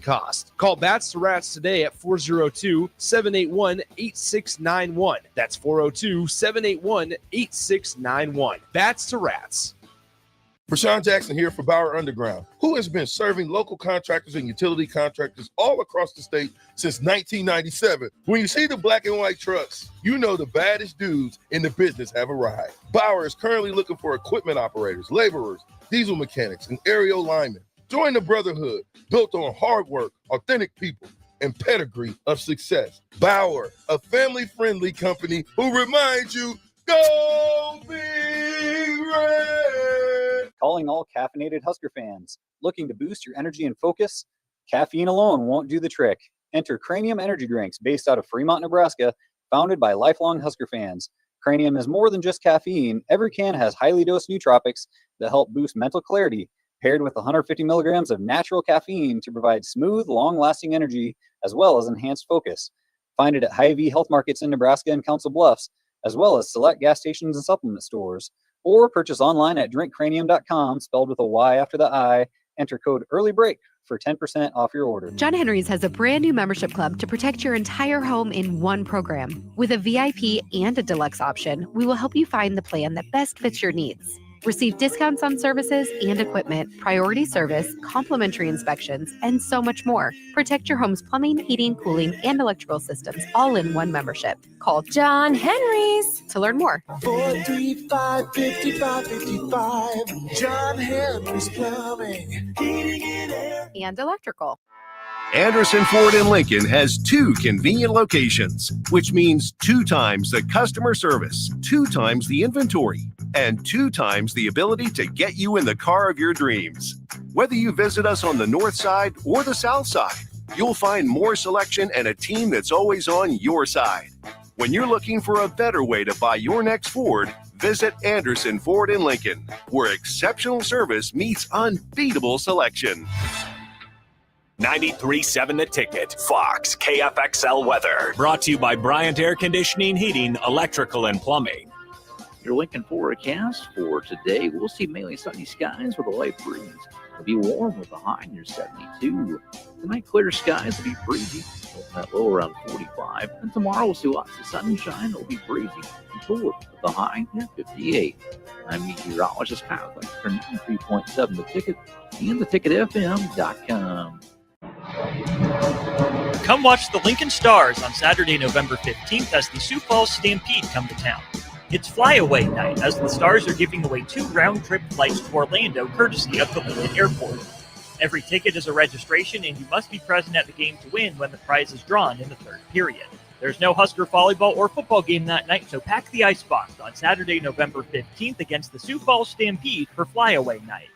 cost. Call Bats to Rats today at 402-781-8691. That's 402-781-8691. Bats to Rats. Rashawn Jackson here for Bauer Underground, who has been serving local contractors and utility contractors all across the state since 1997. When you see the black and white trucks, you know the baddest dudes in the business have arrived. Bauer is currently looking for equipment operators, laborers, diesel mechanics, and aerial linemen. Join the brotherhood built on hard work, authentic people, and pedigree of success. Bauer, a family-friendly company who reminds you, go Big Red! Calling all caffeinated Husker fans. Looking to boost your energy and focus? Caffeine alone won't do the trick. Enter Cranium Energy Drinks based out of Fremont, Nebraska, founded by lifelong Husker fans. Cranium is more than just caffeine. Every can has highly dosed nootropics that help boost mental clarity, paired with 150 milligrams of natural caffeine to provide smooth, long-lasting energy as well as enhanced focus. Find it at Hy-Vee Health Markets in Nebraska and Council Bluffs, as well as select gas stations and supplement stores, or purchase online at drinkcranium.com, spelled with a Y after the I. Enter code EARLYBREAK for 10% off your order. John Henry's has a brand new membership club to protect your entire home in one program. With a VIP and a deluxe option, we will help you find the plan that best fits your needs. Receive discounts on services and equipment, priority service, complimentary inspections, and so much more. Protect your home's plumbing, heating, cooling, and electrical systems all in one membership. Call John Henry's to learn more. 435-5555. John Henry's Plumbing, Heating and Air. And electrical. Anderson Ford in Lincoln has 2 convenient locations, which means 2 times the customer service, 2 times the inventory, and 2 times the ability to get you in the car of your dreams. Whether you visit us on the north side or the south side, you'll find more selection and a team that's always on your side. When you're looking for a better way to buy your next Ford, visit Anderson Ford in Lincoln, where exceptional service meets unbeatable selection. 93.7 The Ticket, Fox, KFXL weather. Brought to you by Bryant Air Conditioning, Heating, Electrical, and Plumbing. Your Lincoln forecast for today, we'll see mainly sunny skies with a light breeze. It'll be warm with a high near 72. Tonight, clear skies will be breezy, that low around 45. And tomorrow, we'll see lots of sunshine. It'll be breezy and cool with a high near 58. I'm meteorologist Kyle for 93.7 The Ticket and theticketfm.com. Come watch the Lincoln Stars on Saturday, November 15th as the Sioux Falls Stampede come to town. It's flyaway night as the Stars are giving away 2 round-trip flights to Orlando courtesy of the Lincoln Airport. Every ticket is a registration and you must be present at the game to win when the prize is drawn in the 3rd period. There's no Husker volleyball or football game that night, so pack the icebox on Saturday, November 15th against the Sioux Falls Stampede for flyaway night.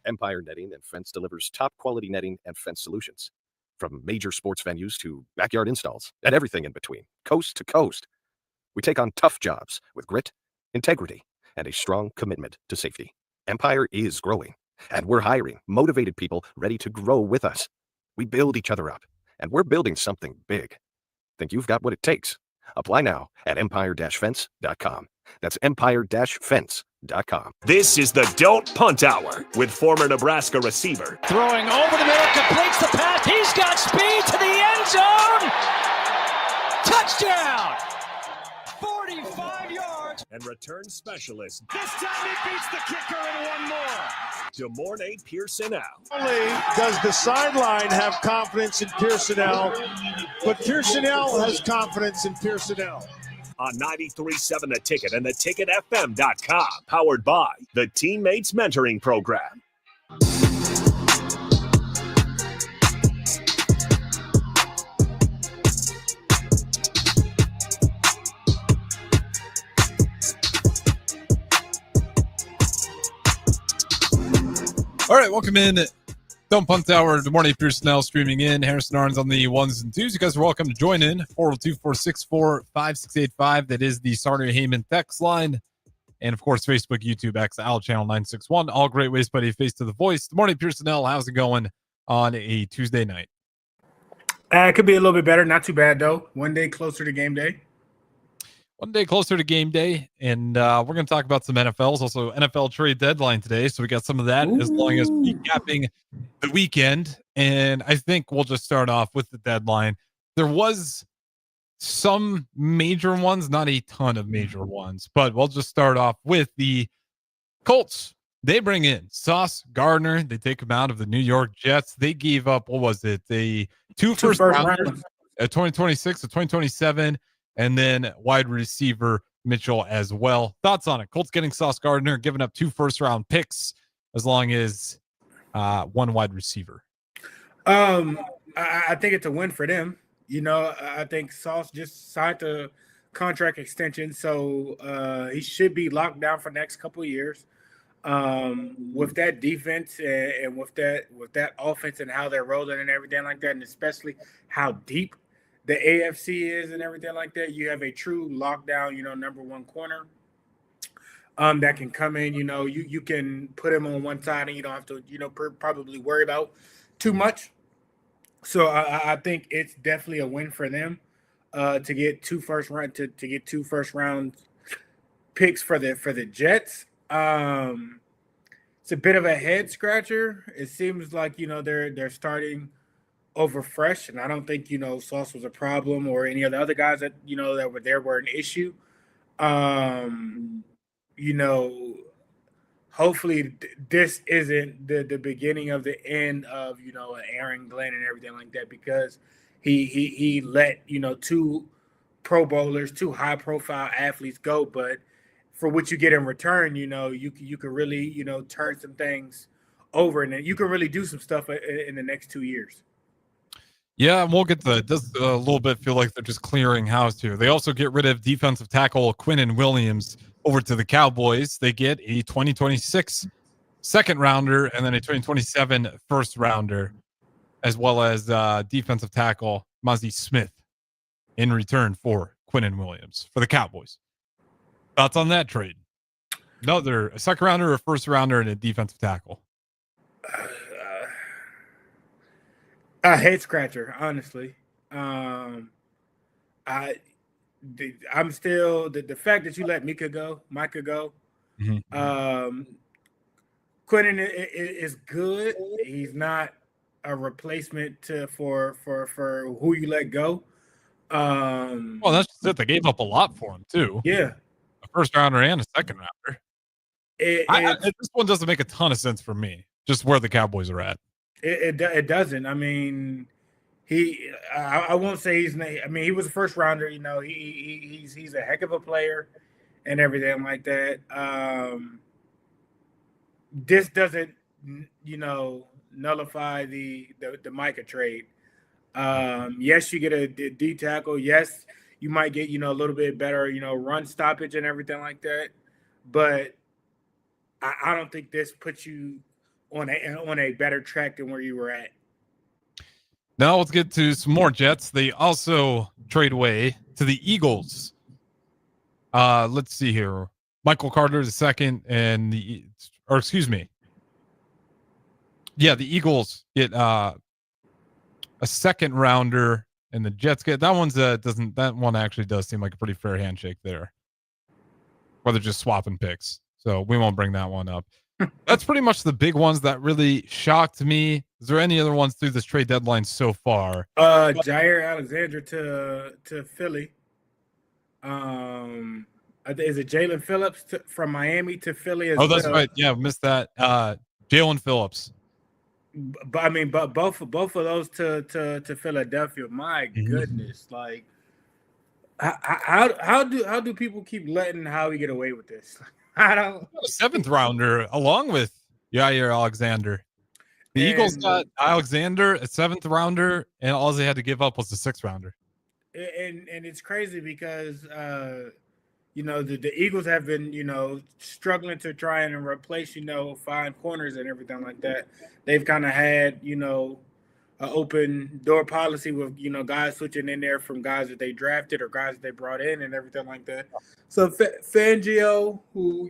Empire Netting and Fence delivers top-quality netting and fence solutions. From major sports venues to backyard installs and everything in between, coast to coast. We take on tough jobs with grit, integrity, and a strong commitment to safety. Empire is growing, and we're hiring motivated people ready to grow with us. We build each other up, and we're building something big. Think you've got what it takes? Apply now at empire-fence.com. That's empire-fence.com. This is the Don't Punt Hour with former Nebraska receiver. Throwing over the middle, completes the pass. He's got speed to the end zone. Touchdown! 45 yards. And return specialist. This time he beats the kicker and one more. DeMornay Pierson-El. Only does the sideline have confidence in Pierson-El, but Pierson-El has confidence in Pierson-El. On 93.7 The Ticket and theticketfm.com. Powered by the Teammates Mentoring Program. All right, welcome in. Don't Punt Hour. Good morning, Pierson-El streaming in. Harrison Arns on the 1s and 2s. You guys are welcome to join in. 402-464-5685. That is the Sarnia Heyman text line. And, of course, Facebook, YouTube, X, Al Channel 961. All great ways to put a face to the voice. Good morning, Pierson-El. How's it going on a Tuesday night? It could be a little bit better. Not too bad, though. One day closer to game day. One day closer to game day, and we're going to talk about some NFLs, also NFL trade deadline today, so we got some of that. Ooh. As long as recapping the weekend And I think we'll just start off with the deadline. There was some major ones, not a ton of major ones, but we'll just start off with the Colts. They bring in Sauce Gardner. They take him out of the New York Jets. They gave up, what was it? Two first rounders at 2026 to 2027, and then wide receiver Mitchell as well. Thoughts on it? Colts getting Sauce Gardner, giving up 2 first-round picks as long as 1 wide receiver. I think it's a win for them. I think Sauce just signed a contract extension, so he should be locked down for the next couple of years. With that defense and with that offense and how they're rolling and everything like that, and especially how deep the AFC is and everything like that, you have a true lockdown, number 1 corner that can come in. You can put him on one side and you don't have to, probably worry about too much. So I think it's definitely a win for them to get 2 first round to get 2 first round picks for the Jets. It's a bit of a head scratcher. It seems like they're starting over fresh, and I don't think Sauce was a problem or any of the other guys that that were there were an issue. Hopefully this isn't the beginning of the end of Aaron Glenn and everything like that, because he let 2 Pro Bowlers, 2 high profile athletes go, but for what you get in return, you can really turn some things over, and then you can really do some stuff in the next 2 years. Yeah, and we'll get to that. It does a little bit feel like they're just clearing house here. They also get rid of defensive tackle Quinnen Williams over to the Cowboys. They get a 2026 second rounder and then a 2027 first rounder, as well as defensive tackle Mozzie Smith in return for Quinnen Williams for the Cowboys. Thoughts on that trade? Another a second rounder, a first rounder, and a defensive tackle. A head scratcher, honestly. I'm still the fact that you let Micah go. Quinnen is good. He's not a replacement for who you let go. Well, that's just it. They gave up a lot for him too. Yeah, a first rounder and a second rounder. This one doesn't make a ton of sense for me. Just where the Cowboys are at. It doesn't. I mean, I won't say he's. I mean, he was a first rounder. He's a heck of a player, and everything like that. This doesn't, nullify the Micah trade. Yes, you get a D tackle. Yes, you might get a little bit better run stoppage and everything like that. But I don't think this puts you on a better track than where you were at. Now let's get to some more Jets. They also trade away to the Eagles. Let's see here. Michael Carter is second, and the Eagles get a second rounder, and the Jets get that one's doesn't that one actually does seem like a pretty fair handshake there. Where they're just swapping picks. So we won't bring that one up. That's pretty much the big ones that really shocked me. Is there any other ones through this trade deadline so far? Jair Alexander to Philly. Is it Jalen Phillips from Miami to Philly? That's right. Yeah, missed that. Jalen Phillips. But I mean, but both of those to Philadelphia. My goodness, like how do people keep letting Howie get away with this? I don't. A seventh rounder along with Jair Alexander. The Eagles got Alexander, a seventh rounder, and all they had to give up was the sixth rounder. And it's crazy because the Eagles have been struggling to try and replace find corners and everything like that. They've kind of had an open door policy with guys switching in there from guys that they drafted or guys that they brought in and everything like that. So Fangio, who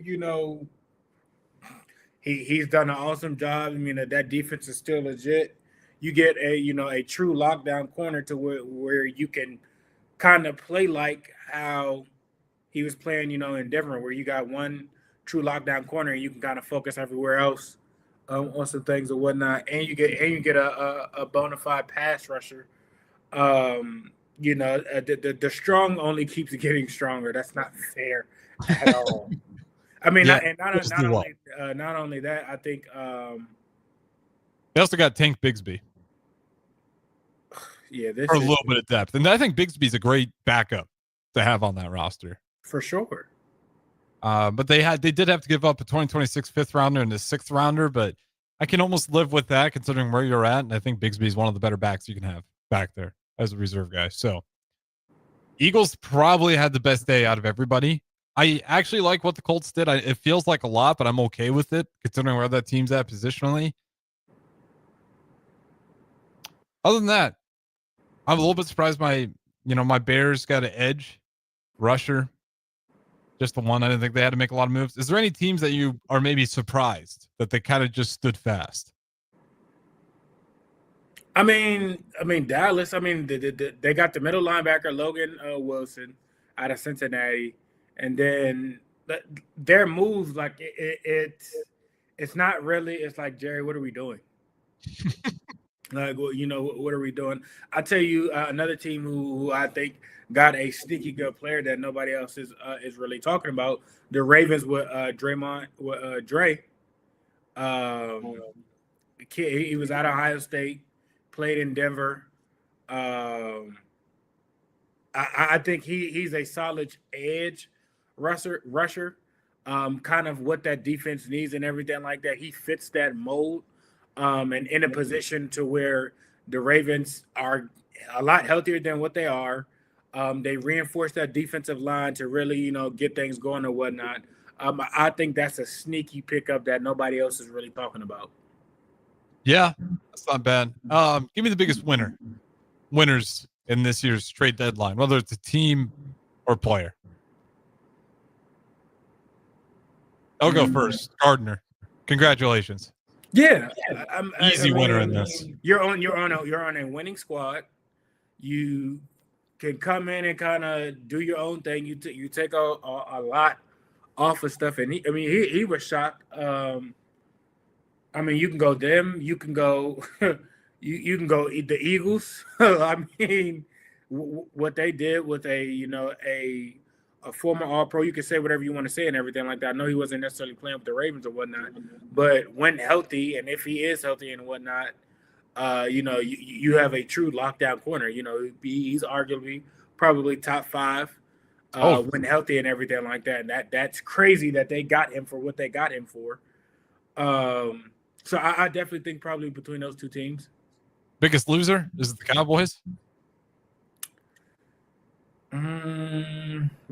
he's done an awesome job. I mean that defense is still legit. You get a true lockdown corner to where you can kind of play like how he was playing in Denver, where you got one true lockdown corner and you can kind of focus everywhere else. on some things or whatnot, and you get a bona fide pass rusher. The strong only keeps getting stronger. That's not fair at all. I mean, Yeah, not only that, I think they also got Tank Bigsby for a little bit of depth, and I think Bigsby's a great backup to have on that roster for sure. But they did have to give up a 2026 fifth rounder and a sixth rounder, but I can almost live with that considering where you're at, and I think Bigsby's one of the better backs you can have back there as a reserve guy. So Eagles probably had the best day out of everybody. I actually like what the Colts did. It feels like a lot, but I'm okay with it considering where that team's at positionally. Other than that, I'm a little bit surprised my Bears got an edge rusher. Just the one. I didn't think they had to make a lot of moves. Is there any teams that you are maybe surprised that they kind of just stood fast? I mean, Dallas. I mean, they got the middle linebacker Logan Wilson out of Cincinnati, and then their moves, like it's not really. It's like, Jerry, what are we doing? Like, well, what are we doing? I'll tell you another team who I think got a sneaky good player that nobody else is really talking about. The Ravens with Dre. He was at Ohio State, played in Denver. I think he's a solid edge rusher. Kind of what that defense needs and everything like that. He fits that mold. And in a position to where the Ravens are a lot healthier than what they are. They reinforced that defensive line to really, get things going and whatnot. I think that's a sneaky pickup that nobody else is really talking about. Yeah, that's not bad. Give me the biggest winners in this year's trade deadline, whether it's a team or player. I'll go first. Gardner, congratulations. Yeah, Easy winner in this. You're on a winning squad. You can come in and kind of do your own thing. You take a lot off of stuff, and he was shocked. You can go them. You can go you can go the Eagles. I mean, what they did with a former All-Pro, you can say whatever you want to say and everything like that. I know he wasn't necessarily playing with the Ravens or whatnot, but when healthy, and if he is healthy and whatnot, you have a true lockdown corner. He's arguably probably top 5 when healthy and everything like that. And that's crazy that they got him for what they got him for. So I definitely think probably between those two teams. Biggest loser is it the Cowboys?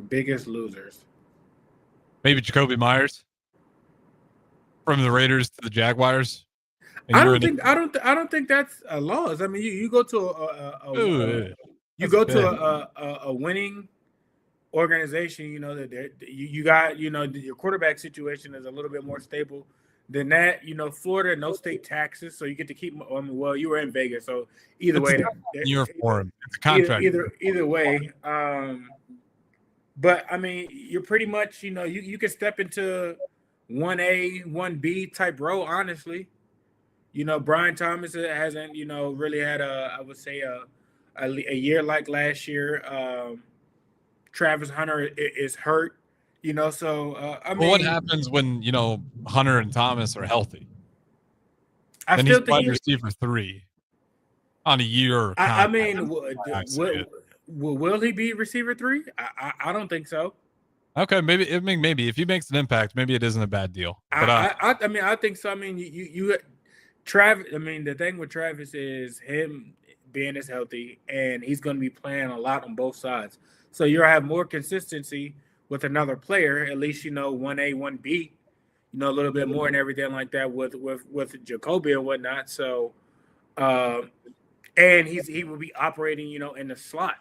Biggest losers. Maybe Jacoby Myers from the Raiders to the Jaguars. I don't think that's a loss. I mean, you go to a winning organization. That you got. Your quarterback situation is a little bit more stable than that. Florida, no state taxes, so you get to keep. Well, you were in Vegas, so either way, you're for him. It's a contract. Either way. But I mean, you're pretty much. You can step into 1A, 1B type role. Honestly, Brian Thomas hasn't really had I would say a year like last year. Travis Hunter is hurt. So I mean, what happens when Hunter and Thomas are healthy? I then still he's think wide receiver 3 on a year. I mean, will he be receiver 3? I don't think so. Okay, maybe if he makes an impact, maybe it isn't a bad deal. But I think so. I mean, you Travis. I mean, the thing with Travis is him being as healthy, and he's going to be playing a lot on both sides. So you'll have more consistency with another player, at least 1A, 1B, a little bit more and everything like that with Jacoby and whatnot. So, and he will be operating, in the slot.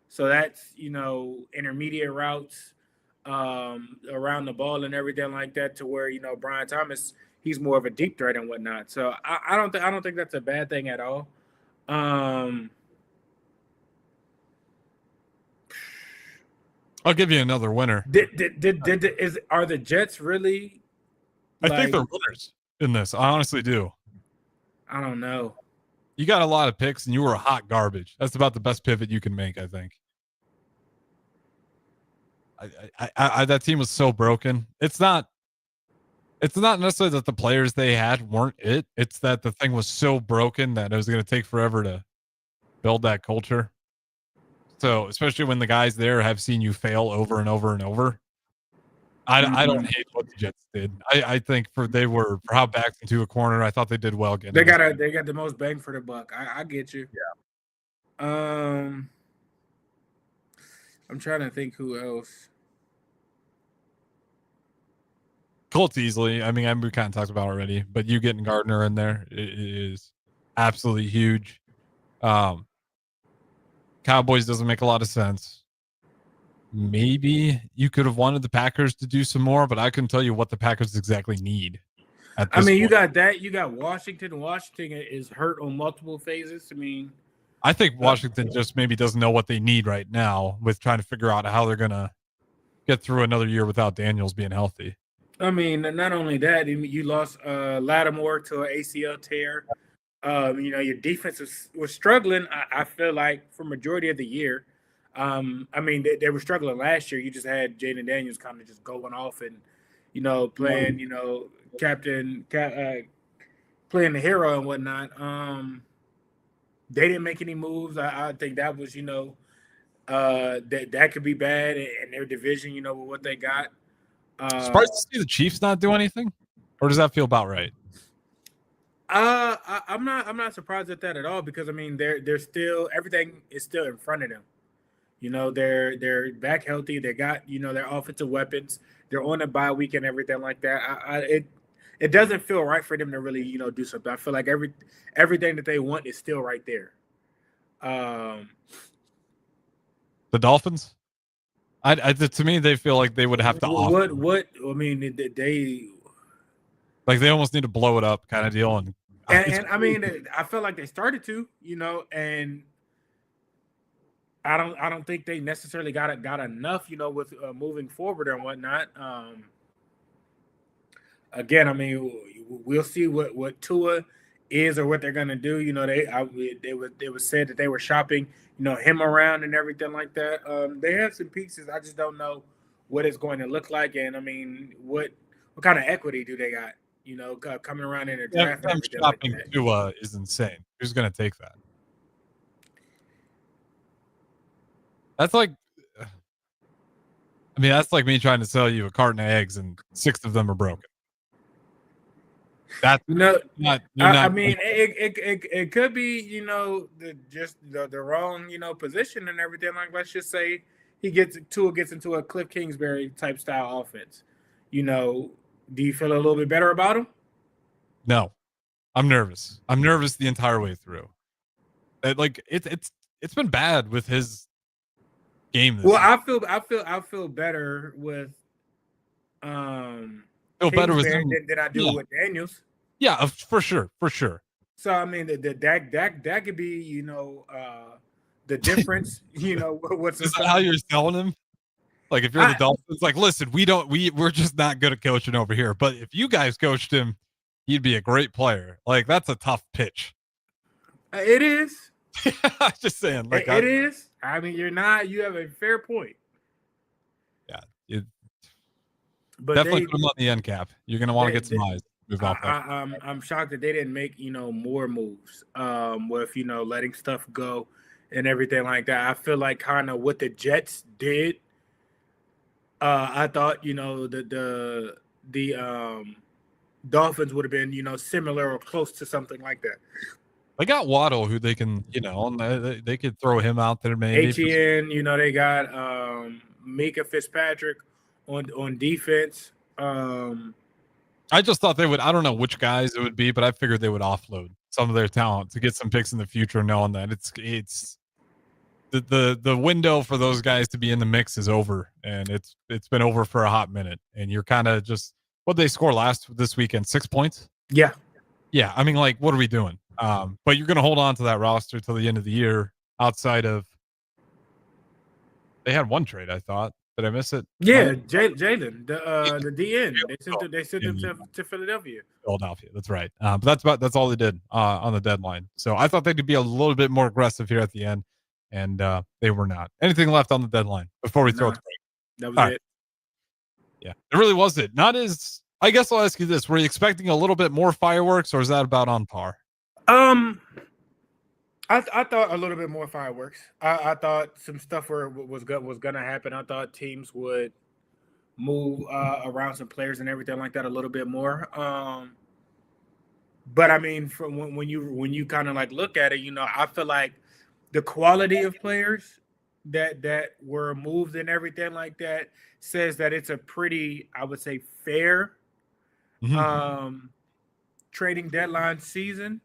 So that's intermediate routes around the ball and everything like that, to where Brian Thomas, he's more of a deep threat and whatnot. So I don't think that's a bad thing at all. I'll give you another winner. Are the Jets really? I think they're winners. in this. I honestly do. I don't know. You got a lot of picks, and you were hot garbage. That's about the best pivot you can make, I think. I that team was so broken. It's not necessarily that the players they had weren't it. It's that the thing was so broken that it was going to take forever to build that culture. So, especially when the guys there have seen you fail over and over and over. I don't hate what the Jets did. I think they were for how backed into a corner. I thought they did well getting. They got the most bang for the buck. I get you. Yeah. I'm trying to think who else. Colts easily. I mean, we kind of talked about it already, but you getting Gardner in there is absolutely huge. Cowboys doesn't make a lot of sense. Maybe you could have wanted the Packers to do some more, but I couldn't tell you what the Packers exactly need. I mean, you got that. You got Washington. Washington is hurt on multiple phases. I mean, I think Washington just maybe doesn't know what they need right now with trying to figure out how they're going to get through another year without Daniels being healthy. I mean, not only that, you lost Lattimore to an ACL tear. Your defense was struggling, I feel like, for majority of the year. I mean, they were struggling last year. You just had Jaden Daniels kind of just going off and, playing, playing the hero and whatnot. They didn't make any moves. I think that was, that could be bad in their division, with what they got. Surprised to see the Chiefs not do anything, or does that feel about right? I'm not surprised at that at all because I mean they're still everything is still in front of them. They're back healthy. They got their offensive weapons. They're on a bye week and everything like that. It doesn't feel right for them to really do something. I feel like everything that they want is still right there. The Dolphins. To me, they feel like they would have to offer. What I mean, they like they almost need to blow it up, kind of deal. And I mean, I felt like they started to, and I don't think they necessarily got enough, with moving forward and whatnot. Again, I mean, we'll see what Tua is or what they're gonna do. They was said that they were shopping, him around and everything like that. They have some pieces. I just don't know what it's going to look like, and I mean, what kind of equity do they got? Coming around in a draft. Them shopping like Tua is insane. Who's gonna take that? That's like, I mean, that's like me trying to sell you a carton of eggs and 6 of them are broken. That's I mean, it could be, the wrong, position and everything. Like, let's just say Tua gets into a Cliff Kingsbury type style offense. Do you feel a little bit better about him? No, I'm nervous. I'm nervous the entire way through. It's been bad with his game. Well, year. I feel better with better with him than I do with Daniels. Yeah, for sure. So I mean, that could be the difference. What's is that how you're selling him? Like if you're the Dolphins, like listen, we're just not good at coaching over here. But if you guys coached him, he'd be a great player. Like that's a tough pitch. It is. Just saying. Like it is. I mean, you have a fair point. Yeah. But definitely put him on the end cap. You're gonna want to get some eyes. Move off I'm shocked that they didn't make more moves. With letting stuff go and everything like that. I feel like kind of what the Jets did. I thought the Dolphins would have been similar or close to something like that. They got Waddle, who they can they could throw him out there maybe. Etienne, they got Mika Fitzpatrick on defense. I just thought they would. I don't know which guys it would be, but I figured they would offload some of their talent to get some picks in the future, knowing that it's the window for those guys to be in the mix is over, and it's been over for a hot minute. And you're kind of just what they score this weekend, 6 points. Yeah. I mean, like, what are we doing? But you're going to hold on to that roster till the end of the year. Outside of, they had one trade, I thought Did I miss it? Yeah, Jalen, the DN. They sent him to Philadelphia. Philadelphia. That's right. But that's all they did on the deadline. So I thought they could be a little bit more aggressive here at the end, and they were not. Anything left on the deadline before we throw it? That was it. Yeah, it really was it. Not as. I guess I'll ask you this: were you expecting a little bit more fireworks, or is that about on par? I thought a little bit more fireworks. I thought some stuff was going to happen. I thought teams would move around some players and everything like that a little bit more. But I mean, from when you kind of like look at it, I feel like the quality of players that were moved and everything like that says that it's a pretty, I would say, fair trading deadline season.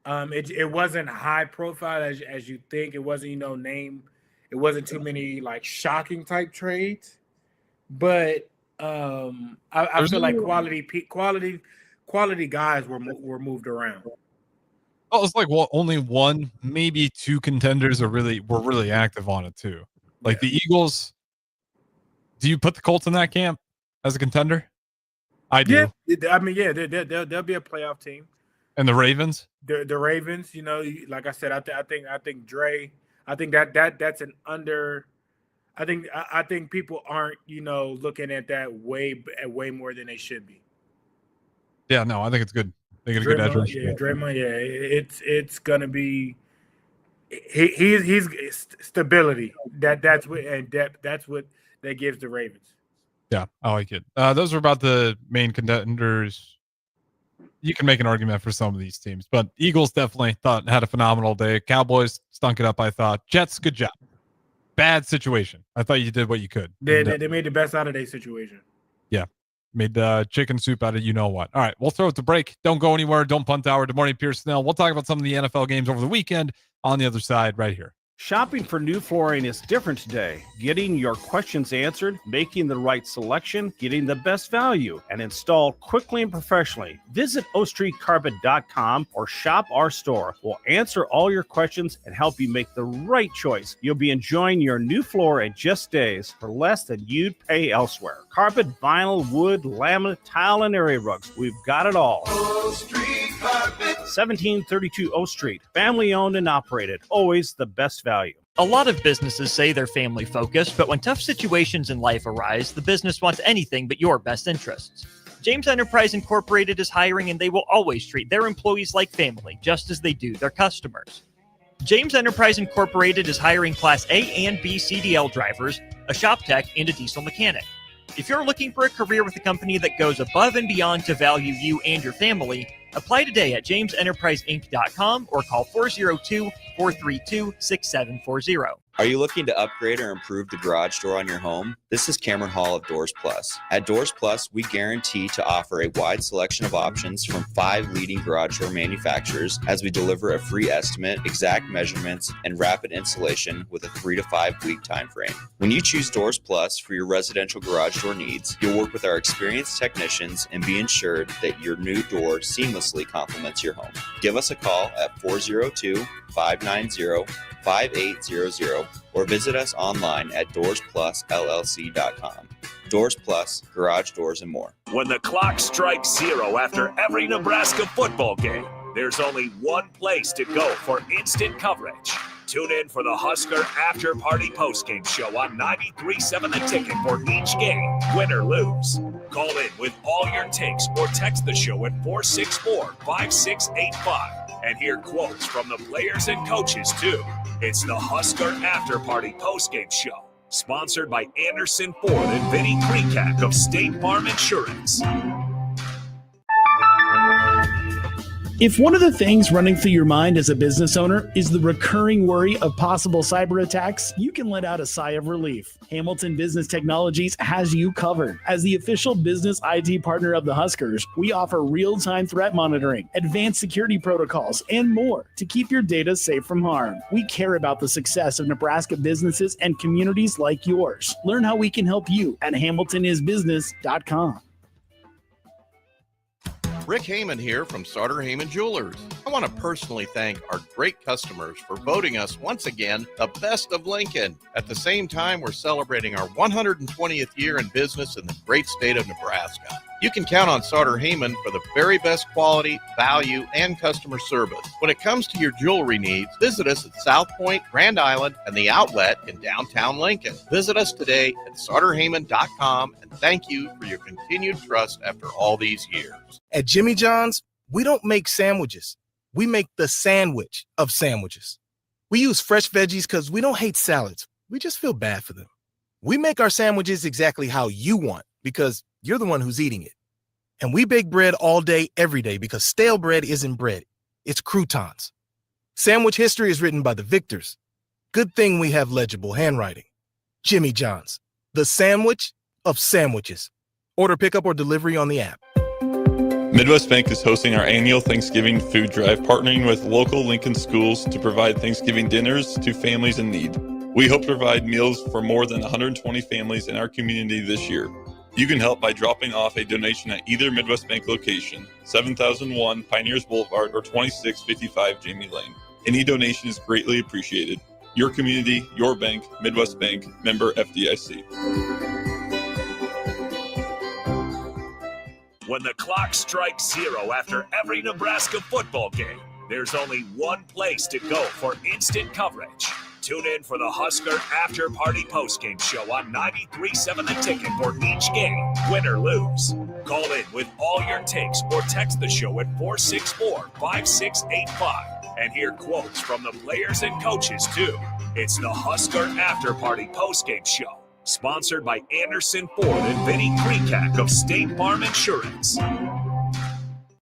It wasn't high profile as you think. It wasn't, it wasn't too many like shocking type trades, but I feel like quality guys were moved around. Oh, it's like only one, maybe two contenders were really active on it too. Like the Eagles. Do you put the Colts in that camp as a contender? I do. Yeah, I mean, they'll be a playoff team. And the Ravens. The Ravens, like I said, I think Dre. I think that's an under. I think people aren't looking at that way more than they should be. Yeah, no, I think it's good. They get a good edge rusher. Yeah, Draymond. Yeah, it's gonna be. He's stability. That's what and depth. That's what that gives the Ravens. Yeah, I like it. Those are about the main contenders. You can make an argument for some of these teams, but Eagles definitely had a phenomenal day. Cowboys stunk it up, I thought. Jets, good job. Bad situation. I thought you did what you could. They made the best out of their situation. Yeah. Made chicken soup out of you know what. All right, we'll throw it to break. Don't go anywhere. Don't punt hour. Good morning, Pierson-El. We'll talk about some of the NFL games over the weekend on the other side right here. Shopping for new flooring is different today. Getting your questions answered, making the right selection, getting the best value, and installed quickly and professionally. Visit ostreetcarpet.com or shop our store. We'll answer all your questions and help you make the right choice. You'll be enjoying your new floor in just days for less than you'd pay elsewhere. Carpet, vinyl, wood, laminate, tile, and area rugs. We've got it all. O Street Carpet. 1732 O Street. Family owned and operated. Always the best value. A lot of businesses say they're family focused, but when tough situations in life arise, the business wants anything but your best interests. James Enterprise Incorporated is hiring, and they will always treat their employees like family, just as they do their customers. James Enterprise Incorporated is hiring Class A and B CDL drivers, a shop tech, and a diesel mechanic. If you're looking for a career with a company that goes above and beyond to value you and your family, apply today at jamesenterpriseinc.com or call 402-432-6740. Are you looking to upgrade or improve the garage door on your home? This is Cameron Hall of Doors Plus. At Doors Plus, we guarantee to offer a wide selection of options from 5 leading garage door manufacturers as we deliver a free estimate, exact measurements, and rapid installation with a 3 to 5 week time frame. When you choose Doors Plus for your residential garage door needs, you'll work with our experienced technicians and be ensured that your new door seamlessly complements your home. Give us a call at 402-590-5800 or visit us online at DoorsPlusLLC.com. Doors Plus, garage doors, and more. When the clock strikes 0 after every Nebraska football game, there's only one place to go for instant coverage. Tune in for the Husker After Party Postgame Show on 93.7 The Ticket for each game, win or lose. Call in with all your takes or text the show at 464-5685 and hear quotes from the players and coaches, too. It's the Husker After Party Postgame Show, sponsored by Anderson Ford and Vinny Krikak of State Farm Insurance. If one of the things running through your mind as a business owner is the recurring worry of possible cyber attacks, you can let out a sigh of relief. Hamilton Business Technologies has you covered. As the official business IT partner of the Huskers, we offer real-time threat monitoring, advanced security protocols, and more to keep your data safe from harm. We care about the success of Nebraska businesses and communities like yours. Learn how we can help you at HamiltonIsBusiness.com. Rick Heyman here from Sartor Heyman Jewelers. I want to personally thank our great customers for voting us once again the best of Lincoln. At the same time, we're celebrating our 120th year in business in the great state of Nebraska. You can count on Sartor Heyman for the very best quality, value, and customer service. When it comes to your jewelry needs, visit us at South Point, Grand Island, and the Outlet in downtown Lincoln. Visit us today at sartorheyman.com, and thank you for your continued trust after all these years. At Jimmy John's, we don't make sandwiches. We make the sandwich of sandwiches. We use fresh veggies because we don't hate salads. We just feel bad for them. We make our sandwiches exactly how you want because you're the one who's eating it. And we bake bread all day, every day because stale bread isn't bread. It's croutons. Sandwich history is written by the victors. Good thing we have legible handwriting. Jimmy John's, the sandwich of sandwiches. Order pickup or delivery on the app. Midwest Bank is hosting our annual Thanksgiving food drive, partnering with local Lincoln schools to provide Thanksgiving dinners to families in need. We hope to provide meals for more than 120 families in our community this year. You can help by dropping off a donation at either Midwest Bank location, 7001 Pioneers Boulevard or 2655 Jamie Lane. Any donation is greatly appreciated. Your community, your bank, Midwest Bank, member FDIC. When the clock strikes zero after every Nebraska football game, there's only one place to go for instant coverage. Tune in for the Husker After Party Postgame Show on 93.7 The Ticket for each game, win or lose. Call in with all your takes or text the show at 464-5685 and hear quotes from the players and coaches too. It's the Husker After Party Postgame Show, sponsored by Anderson Ford and Vinnie Krekak of State Farm Insurance.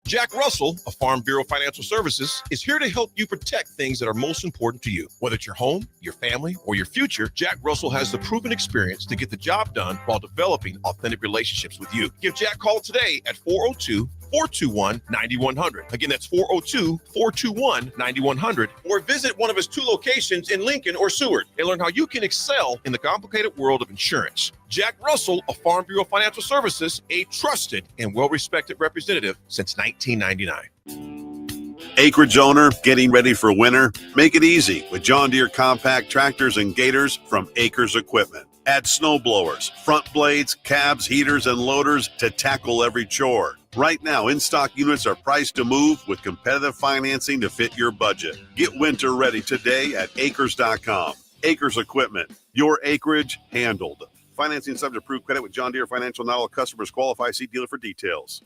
Jack Russell of Farm Bureau Financial Services is here to help you protect things that are most important to you. Whether it's your home, your family, or your future, Jack Russell has the proven experience to get the job done while developing authentic relationships with you. Give Jack a call today at 402-421-9100. Again, that's 402-421-9100. Or visit one of his 2 locations in Lincoln or Seward and learn how you can excel in the complicated world of insurance. Jack Russell of Farm Bureau Financial Services, a trusted and well-respected representative since 1999. Acreage owner getting ready for winter? Make it easy with John Deere compact tractors and gators from Acres Equipment. Add snow blowers, front blades, cabs, heaters, and loaders to tackle every chore. Right now, in-stock units are priced to move with competitive financing to fit your budget. Get winter ready today at acres.com. Acres Equipment, your acreage handled. Financing subject to approved credit with John Deere Financial. Not all customers qualify. See dealer for details.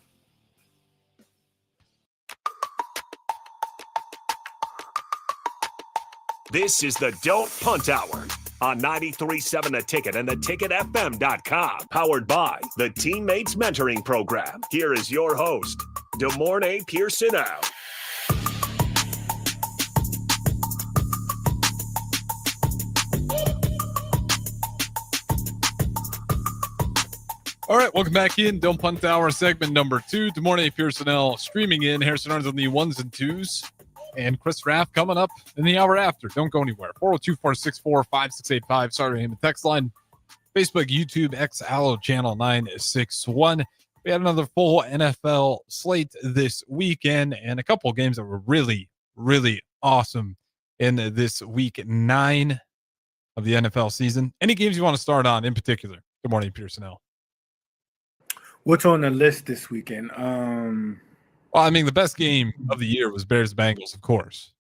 This is the Don't Punt Hour on 93.7 The Ticket and theticketfm.com. Powered by the Teammates Mentoring Program. Here is your host, DeMornay Pierson-El. All right, welcome back in. Don't Punt Hour, segment number 2. Good morning, Pierson-El streaming in. Harrison Arns on the 1s and 2s. And Chris Raff coming up in the hour after. Don't go anywhere. 402-464-5685. Sorry, Heyman text line. Facebook, YouTube, XALO channel 961. We had another full NFL slate this weekend and a couple of games that were really, really awesome in this week 9 of the NFL season. Any games you want to start on in particular? Good morning, Pierson-El. What's on the list this weekend? Well, I mean, the best game of the year was Bears-Bengals, of course,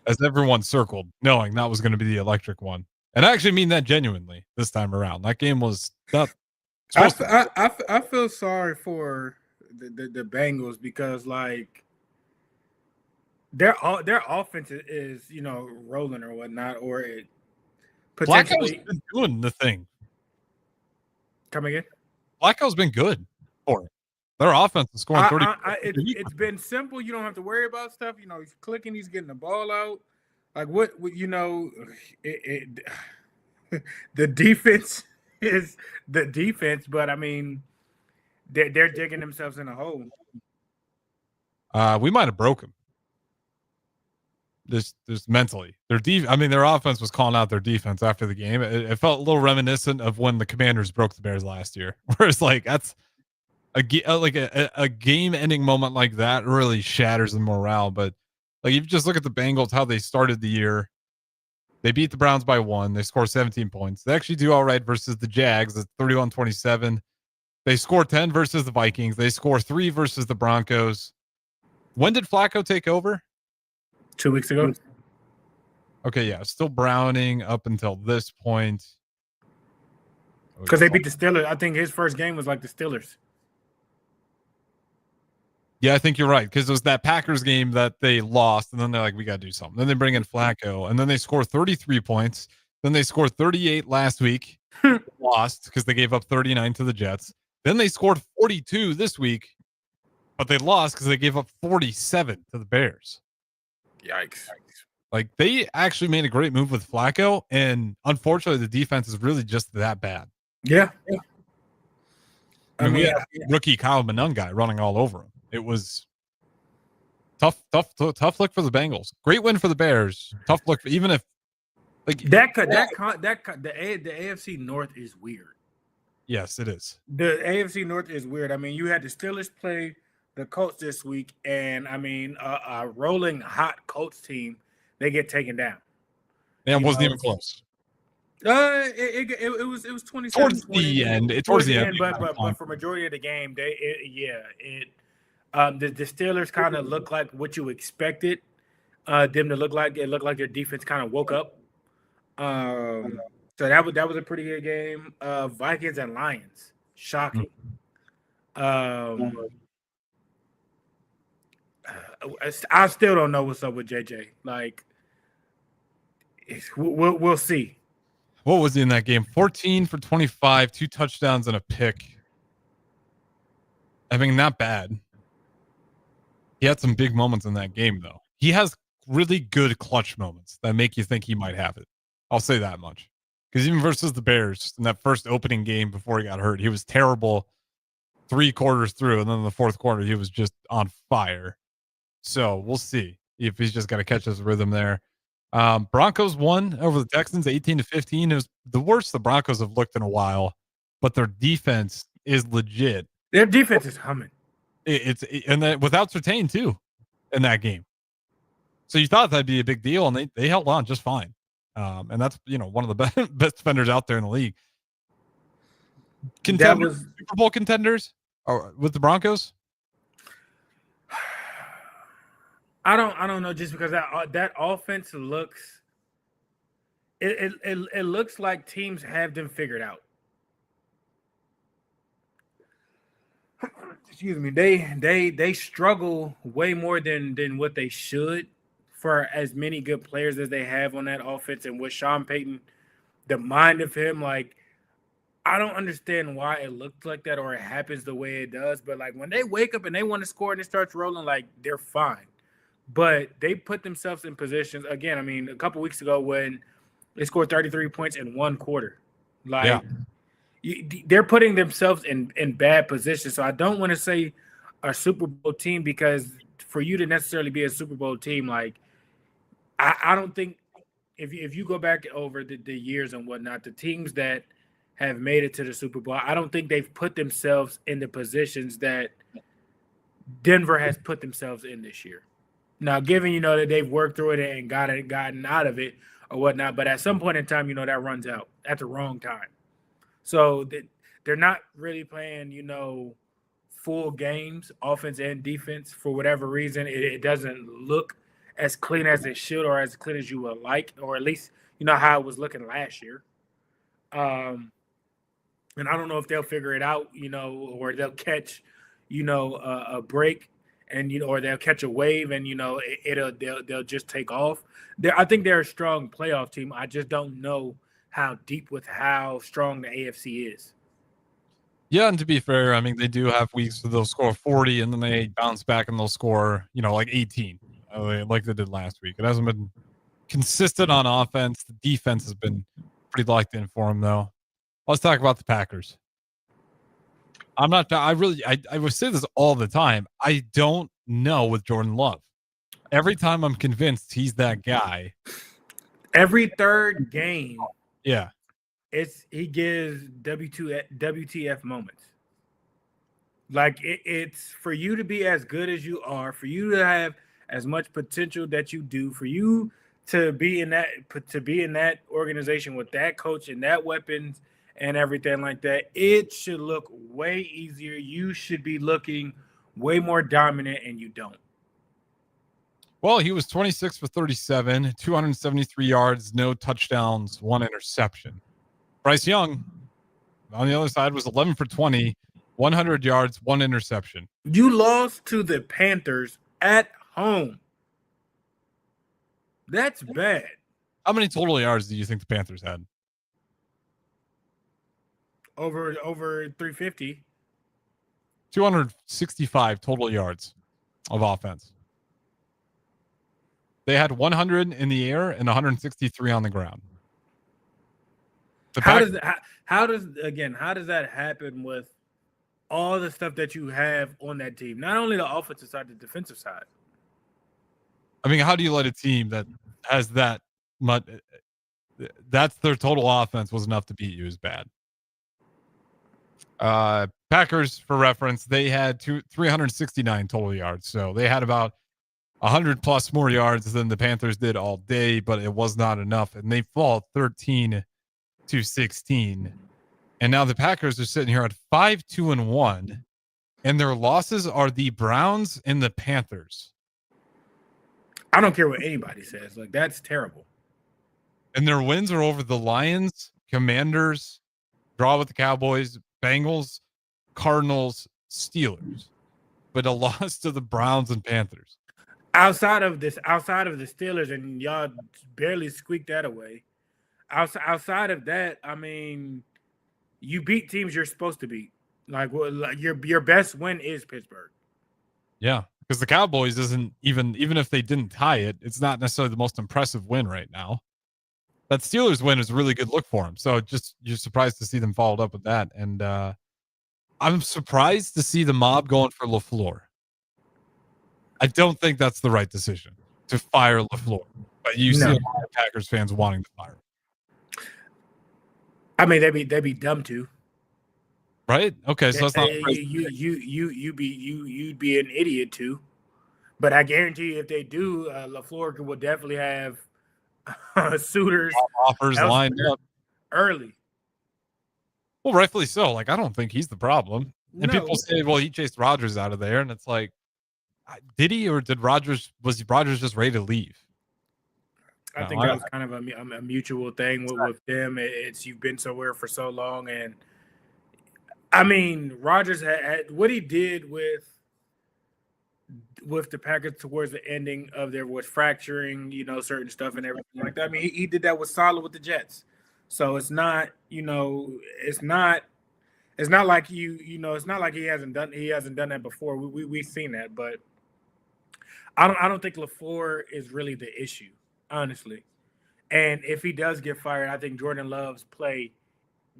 as everyone circled, knowing that was going to be the electric one. And I actually mean that genuinely this time around. That game was tough. I feel sorry for the Bengals because, like, their offense is rolling or whatnot, or it potentially been doing the thing. Come again? Flacco's been good for it. Their offense is scoring 30. It's been simple. You don't have to worry about stuff. He's clicking. He's getting the ball out. Like the defense is the defense, but I mean, they're digging themselves in a hole. We might have broke them. This mentally, their offense was calling out their defense after the game. It felt a little reminiscent of when the Commanders broke the Bears last year, where it's like a game-ending moment like that really shatters the morale. But like, if you just look at the Bengals, how they started the year, they beat the Browns by 1. They score 17 points. They actually do all right versus the Jags. It's 31-27. They score 10 versus the Vikings. They score 3 versus the Broncos. When did Flacco take over? 2 weeks ago. Okay, yeah, still Browning up until this point. Because they beat the Steelers. I think his first game was like the Steelers. Yeah, I think you're right, because it was that Packers game that they lost, and then they're like, we got to do something. Then they bring in Flacco, and then they score 33 points. Then they scored 38 last week, lost because they gave up 39 to the Jets. Then they scored 42 this week, but they lost because they gave up 47 to the Bears. Yikes. Like, they actually made a great move with Flacco, and unfortunately, the defense is really just that bad. Yeah. I mean, we had rookie Kyle Monungai running all over him. It was tough look for the Bengals. Great win for the Bears. Tough look, even if like the AFC North is weird. Yes, it is. The AFC North is weird. I mean, you had the Steelers play the Colts this week, and I mean, a rolling hot Colts team, they get taken down. Yeah, it wasn't even close. It was 27 towards the end. Towards the end, but for majority of the game, the Steelers kind of look like what you expected them to look like. It looked like their defense kind of woke up. So that was a pretty good game. Vikings and Lions, shocking. I still don't know what's up with JJ. Like, we'll see. What was he in that game? 14 for 25, 2 touchdowns and a pick. I mean, not bad. He had some big moments in that game, though. He has really good clutch moments that make you think he might have it. I'll say that much. Because even versus the Bears in that first opening game before he got hurt, he was terrible 3 quarters through. And then in the fourth quarter, he was just on fire. So we'll see if he's just got to catch his rhythm there. Broncos won over the Texans 18-15. It was the worst the Broncos have looked in a while, but their defense is legit. Their defense is humming. And that without Surtain too in that game. So you thought that'd be a big deal, and they held on just fine. And that's one of the best defenders out there in the league. Contenders, Super Bowl contenders with the Broncos. I don't know, just because that offense looks it looks like teams have them figured out. Excuse me. They struggle way more than what they should for as many good players as they have on that offense, and with Sean Payton, the mind of him, like, I don't understand why it looked like that or it happens the way it does, but like when they wake up and they want to score and it starts rolling, like, they're fine. But they put themselves in positions again. I mean, a couple weeks ago when they scored 33 points in one quarter, like they're putting themselves in bad positions. So I don't want to say a Super Bowl team, because for you to necessarily be a Super Bowl team, like I don't think if you go back over the years and whatnot, the teams that have made it to the Super Bowl, I don't think they've put themselves in the positions that Denver has put themselves in this year. Now, given, that they've worked through it and gotten out of it or whatnot, but at some point in time, that runs out at the wrong time. So they're not really playing, full games, offense and defense, for whatever reason. It doesn't look as clean as it should, or as clean as you would like, or at least, how it was looking last year. And I don't know if they'll figure it out, or they'll catch, a break, and or they'll catch a wave, and they'll just take off. I think they're a strong playoff team. I just don't know how deep with how strong the AFC is. Yeah, and to be fair, I mean, they do have weeks where they'll score 40 and then they bounce back and they'll score, like 18, like they did last week. It hasn't been consistent on offense. The defense has been pretty locked in for them, though. Let's talk about the Packers. I would say this all the time. I don't know with Jordan Love. Every time I'm convinced he's that guy. Every third game. Yeah. He gives WTF moments. Like it's for you to be as good as you are, for you to have as much potential that you do, for you to be in that organization with that coach and that weapons and everything like that. It should look way easier. You should be looking way more dominant, and you don't. Well, he was 26 for 37, 273 yards, no touchdowns, 1 interception. Bryce Young, on the other side, was 11 for 20, 100 yards, 1 interception. You lost to the Panthers at home. That's bad. How many total yards do you think the Panthers had? Over 350. 265 total yards of offense. They had 100 in the air and 163 on the ground. How does that happen with all the stuff that you have on that team? Not only the offensive side, the defensive side. I mean, how do you let a team that has that much? That's their total offense was enough to beat you is bad. Packers, for reference, they had 369 total yards, so they had about 100 plus more yards than the Panthers did all day, but it was not enough, and they fall 13-16. And now the Packers are sitting here at 5-2-1, and their losses are the Browns and the Panthers. I don't care what anybody says. Like, that's terrible. And their wins are over the Lions, Commanders, draw with the Cowboys, Bengals, Cardinals, Steelers, but a loss to the Browns and Panthers. Outside of the Steelers, and y'all barely squeaked that away. Outside of that, I mean, you beat teams you're supposed to beat. Like your best win is Pittsburgh. Yeah, because the Cowboys isn't even if they didn't tie it, it's not necessarily the most impressive win right now. That Steelers win is a really good look for them. So just you're surprised to see them followed up with that. And I'm surprised to see the mob going for LaFleur. I don't think that's the right decision to fire LaFleur. But you see a lot of Packers fans wanting to fire him. I mean, they'd be dumb to. Right? Okay, so it's not you'd be an idiot too. But I guarantee you, if they do, LaFleur will definitely have suitors offers lined up early. Well, rightfully so. Like, I don't think he's the problem. And people say, well, he chased Rodgers out of there, and it's like, did he, or was Rodgers just ready to leave? I think that was kind of a mutual thing with them. It's you've been somewhere for so long, and I mean, Rodgers had what he did with the Packers towards the ending of their was fracturing, certain stuff and everything like that. I mean, he did that with Saleh with the Jets. So it's not, it's not like it's not like he hasn't done that before. We've seen that, but I don't think LaFleur is really the issue, honestly. And if he does get fired, I think Jordan Love's play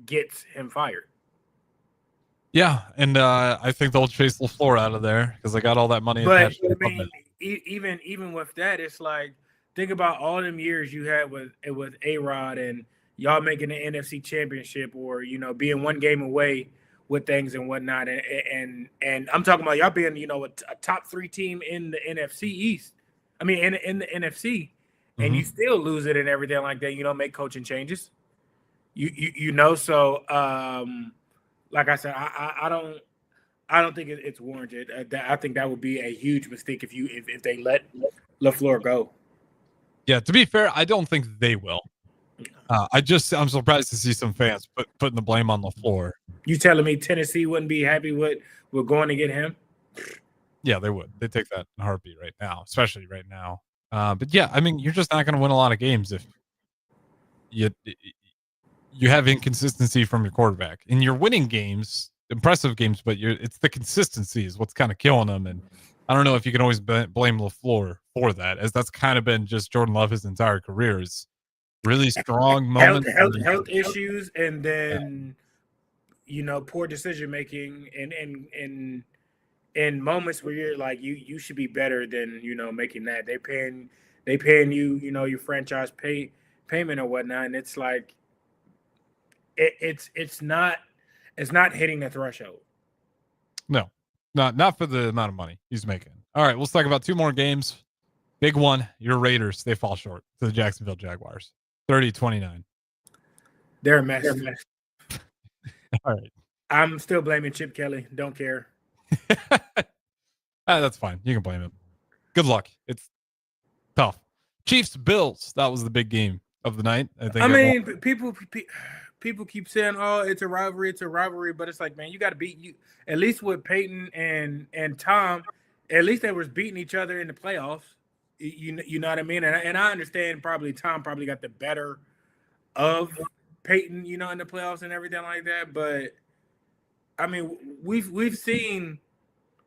gets him fired. Yeah, and I think they'll chase LaFleur out of there because they got all that money. But I mean, even with that, it's like, think about all them years you had with A-Rod and y'all making the NFC Championship, or being one game away with things and whatnot, and I'm talking about y'all being a top 3 team in the NFC East. I mean, in the NFC, and you still lose it and everything like that. You don't make coaching changes. So like I said, I don't think it's warranted. I think that would be a huge mistake if they let LaFleur go. Yeah, to be fair, I don't think they will. I'm surprised to see some fans putting the blame on LaFleur. You telling me Tennessee wouldn't be happy with going to get him? Yeah, they would. They take that in a heartbeat right now, especially right now. But yeah, I mean, you're just not going to win a lot of games if you have inconsistency from your quarterback. And you're winning games, impressive games, but it's the consistency is what's kind of killing them. And I don't know if you can always blame LaFleur for that, as that's kind of been just Jordan Love his entire career. Is really strong moments, health issues, and then poor decision making, and moments where you're like you should be better than making that. They paying you your franchise payment or whatnot, and it's like it's not hitting the threshold. No, Not for the amount of money he's making. All right, let's talk about 2 more games. Big one, your Raiders, they fall short to the Jacksonville Jaguars. 30-29. They're a mess. All right. I'm still blaming Chip Kelly. Don't care. That's fine. You can blame him. Good luck. It's tough. Chiefs Bills. That was the big game of the night. I mean, people keep saying, "Oh, it's a rivalry," but it's like, man, you got to beat you. At least with Peyton and Tom, at least they was beating each other in the playoffs. You know what I mean? And I understand probably Tom probably got the better of Peyton, in the playoffs and everything like that. But I mean, we've seen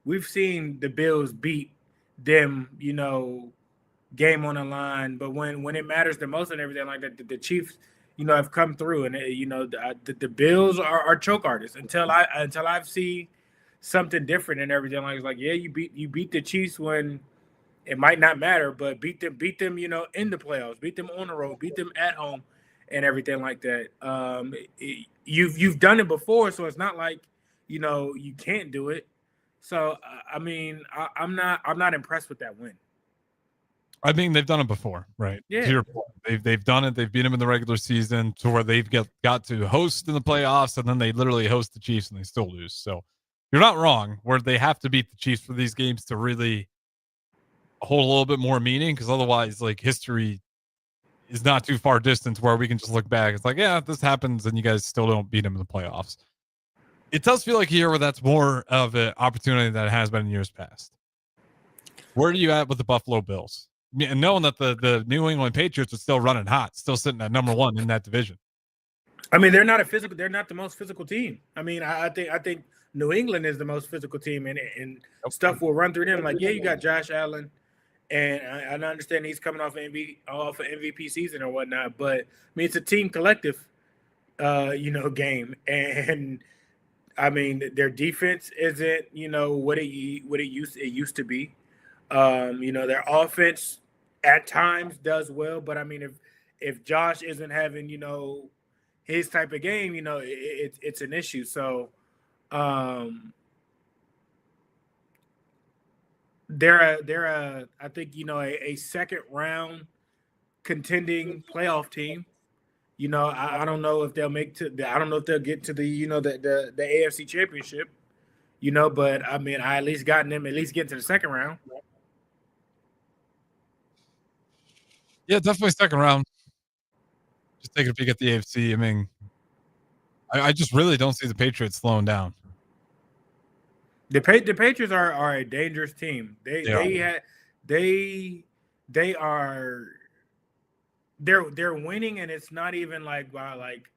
the Bills beat them, game on the line. But when it matters the most and everything like that, the Chiefs, have come through. And the Bills are choke artists until I've seen something different and everything like yeah, you beat the Chiefs when it might not matter, but beat them, in the playoffs, beat them on the road, beat them at home, and everything like that. You've done it before, so it's not like you can't do it. So I mean, I'm not impressed with that win. I mean, they've done it before, right? Yeah. To your point, they've done it. They've beat them in the regular season to where they've got to host in the playoffs, and then they literally host the Chiefs and they still lose. So you're not wrong. Where they have to beat the Chiefs for these games to really hold a little bit more meaning, because otherwise, like, history is not too far distant where we can just look back. It's like, yeah, this happens, and you guys still don't beat them in the playoffs. It does feel like a year where that's more of an opportunity than it has been in years past. Where are you at with the Buffalo Bills? And knowing that the New England Patriots are still running hot, still sitting at number 1 in that division. I mean, they're not the most physical team. I mean, I think New England is the most physical team, and stuff will run through them. Like, yeah, you got Josh Allen, and I understand he's coming off an MVP season or whatnot, but I mean, it's a team collective, game. And I mean, their defense isn't, what it used to be. Their offense at times does well, but I mean, if Josh isn't having, his type of game, it's an issue. So they're I think, a second round contending playoff team. I don't know if they'll I don't know if they'll get to the the AFC Championship, but I mean, I at least gotten them get to the second round. Yeah, definitely second round. Just taking a peek at the AFC. I mean, I just really don't see the Patriots slowing down. The Patriots are a dangerous team. They're winning, and it's not even like, wow, like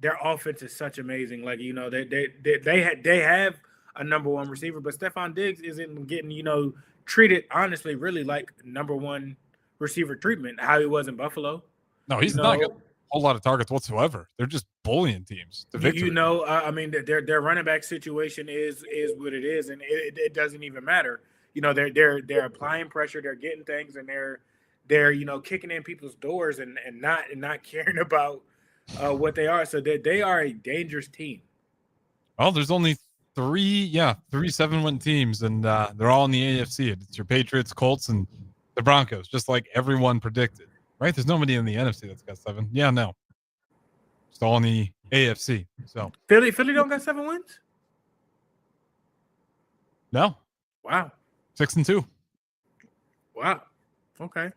their offense is such amazing. Like, they have a number 1 receiver, but Stephon Diggs isn't getting, treated honestly really like number 1 receiver treatment, how he was in Buffalo. No, he's not getting a whole lot of targets whatsoever. They're just bullying teams to victory. I mean, their running back situation is what it is, and it doesn't even matter. They're applying pressure, they're getting things, and they're kicking in people's doors and not caring about what they are. So they are a dangerous team. Well, there's only 3 7-win teams, and they're all in the AFC. It's your Patriots, Colts, and the Broncos, just like everyone predicted, right? There's nobody in the NFC that's got 7. Yeah, no. It's all in the AFC. So Philly don't got 7 wins? No. Wow. 6-2. Wow. Okay.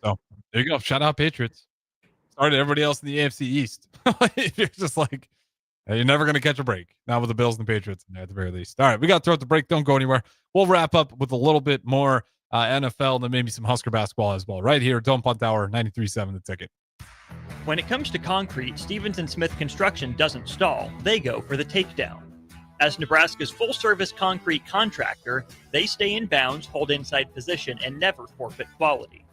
So there you go. Shout out Patriots. Sorry to everybody else in the AFC East. You're just like, you're never going to catch a break. Not with the Bills and the Patriots in there at the very least. All right, we got to throw out the break. Don't go anywhere. We'll wrap up with a little bit more NFL and then maybe some Husker basketball as well. Right here, Don't Punt Hour, 93.7 The Ticket. When it comes to concrete, Stevens & Smith Construction doesn't stall. They go for the takedown. As Nebraska's full-service concrete contractor, they stay in bounds, hold inside position, and never forfeit quality.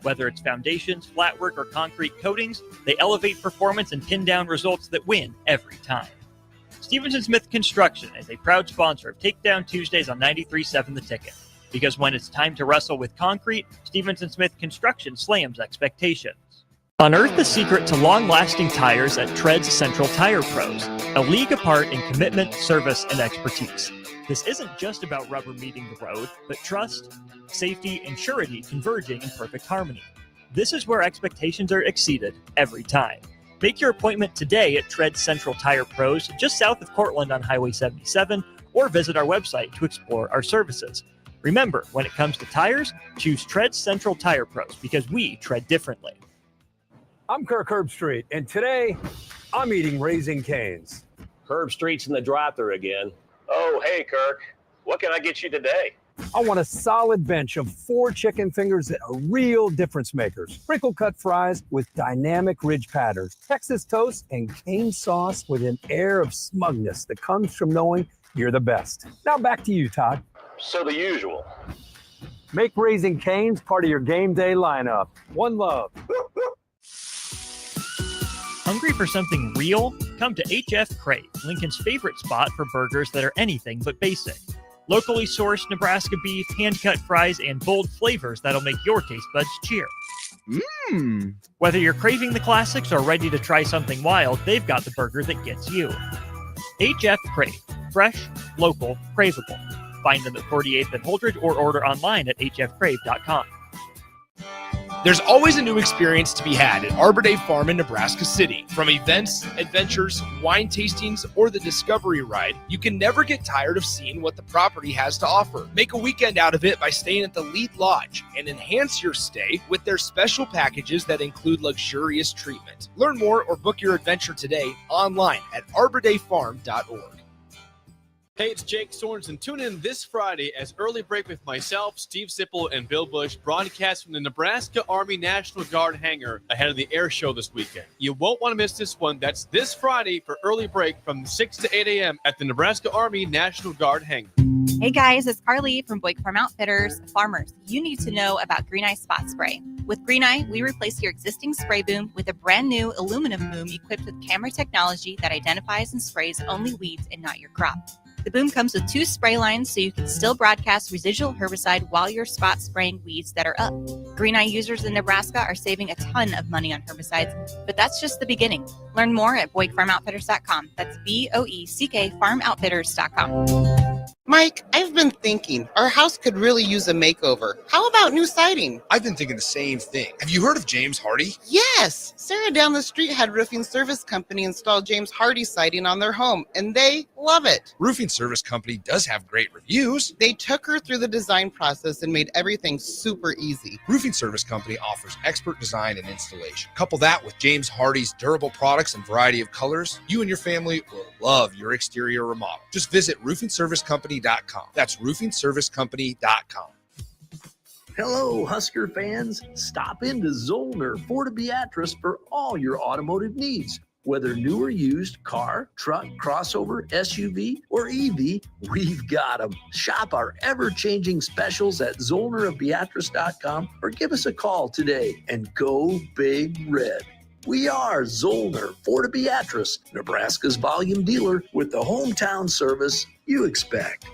Whether it's foundations, flatwork, or concrete coatings, they elevate performance and pin down results that win every time. Stevens & Smith Construction is a proud sponsor of Takedown Tuesdays on 93.7 The Ticket. Because when it's time to wrestle with concrete, Stevens & Smith Construction slams expectations. Unearth the secret to long-lasting tires at Tread's Central Tire Pros, a league apart in commitment, service, and expertise. This isn't just about rubber meeting the road, but trust, safety, and surety converging in perfect harmony. This is where expectations are exceeded every time. Make your appointment today at Tread Central Tire Pros, just south of Cortland on Highway 77, or visit our website to explore our services. Remember, when it comes to tires, choose Tread Central Tire Pros because we tread differently. I'm Kirk Herbstreit, and today I'm eating Raising Cane's. Herbstreit's in the drive-thru again. Oh, hey, Kirk. What can I get you today? I want a solid bench of 4 chicken fingers that are real difference makers. Sprinkle cut fries with dynamic ridge patterns, Texas toast, and cane sauce with an air of smugness that comes from knowing you're the best. Now back to you, Todd. So the usual. Make Raising Cane's part of your game day lineup. One love. Hungry for something real? Come to HF Crave, Lincoln's favorite spot for burgers that are anything but basic. Locally sourced Nebraska beef, hand-cut fries, and bold flavors that'll make your taste buds cheer. Mmm. Whether you're craving the classics or ready to try something wild, they've got the burger that gets you. HF Crave. Fresh, local, craveable. Find them at 48th and Holdridge or order online at hfcrave.com. There's always a new experience to be had at Arbor Day Farm in Nebraska City. From events, adventures, wine tastings, or the Discovery Ride, you can never get tired of seeing what the property has to offer. Make a weekend out of it by staying at the Lead Lodge and enhance your stay with their special packages that include luxurious treatment. Learn more or book your adventure today online at arbordayfarm.org. Hey, it's Jake Sorensen. Tune in this Friday as Early Break with myself, Steve Sipple, and Bill Bush broadcast from the Nebraska Army National Guard hangar ahead of the air show this weekend. You won't want to miss this one. That's this Friday for Early Break from 6 to 8 a.m. at the Nebraska Army National Guard hangar. Hey guys, it's Carly from Boyd Farm Outfitters. Farmers, you need to know about Green Eye Spot Spray. With Green Eye, we replace your existing spray boom with a brand new aluminum boom equipped with camera technology that identifies and sprays only weeds and not your crop. The boom comes with 2 spray lines so you can still broadcast residual herbicide while you're spot spraying weeds that are up. Green Eye users in Nebraska are saving a ton of money on herbicides, but that's just the beginning. Learn more at BoydFarmOutfitters.com. That's BOECK FarmOutfitters.com. Mike, I've been thinking our house could really use a makeover. How about new siding? I've been thinking the same thing. Have you heard of James Hardy? Yes! Sarah down the street had Roofing Service Company install James Hardy siding on their home, and they love it. Roofing Service Company does have great reviews. They took her through the design process and made everything super easy. Roofing Service Company offers expert design and installation. Couple that with James Hardy's durable products and variety of colors, you and your family will love your exterior remodel. Just visit roofingservicecompany.com. That's roofingservicecompany.com. Hello, Husker fans. Stop into Zollner Ford Beatrice for all your automotive needs. Whether new or used, car, truck, crossover, SUV, or EV, we've got them. Shop our ever-changing specials at ZollnerofBeatrice.com or give us a call today and go Big Red. We are Zollner Ford Beatrice, Nebraska's volume dealer with the hometown service you expect.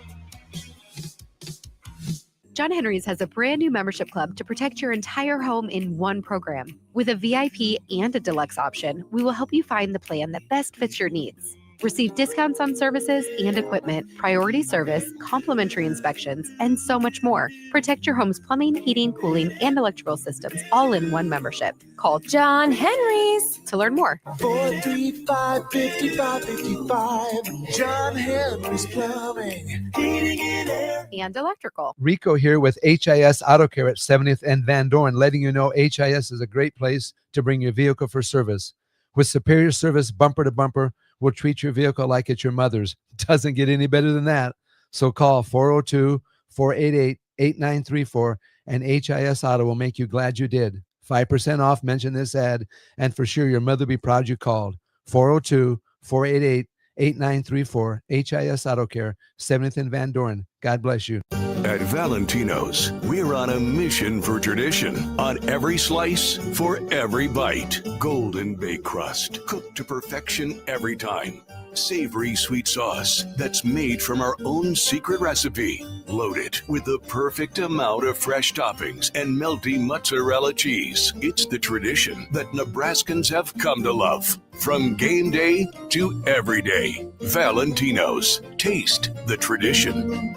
John Henry's has a brand new membership club to protect your entire home in one program. With a VIP and a deluxe option, we will help you find the plan that best fits your needs. Receive discounts on services and equipment, priority service, complimentary inspections, and so much more. Protect your home's plumbing, heating, cooling, and electrical systems all in one membership. Call John Henry's to learn more. 435-5555. John Henry's Plumbing, Heating and Air. And electrical. Rico here with HIS Auto Care at 70th and Van Dorn, letting you know HIS is a great place to bring your vehicle for service. With superior service bumper to bumper, we'll treat your vehicle like it's your mother's. Doesn't get any better than that. So call 402-488-8934 and HIS Auto will make you glad you did. 5% off, mention this ad, and for sure your mother will be proud you called. 402-488-8934, HIS Auto Care, 70th and Van Dorn. God bless you. At Valentino's, we're on a mission for tradition. On every slice, for every bite. Golden baked crust, cooked to perfection every time. Savory sweet sauce that's made from our own secret recipe. Loaded with the perfect amount of fresh toppings and melty mozzarella cheese. It's the tradition that Nebraskans have come to love. From game day to every day. Valentino's. Taste the tradition.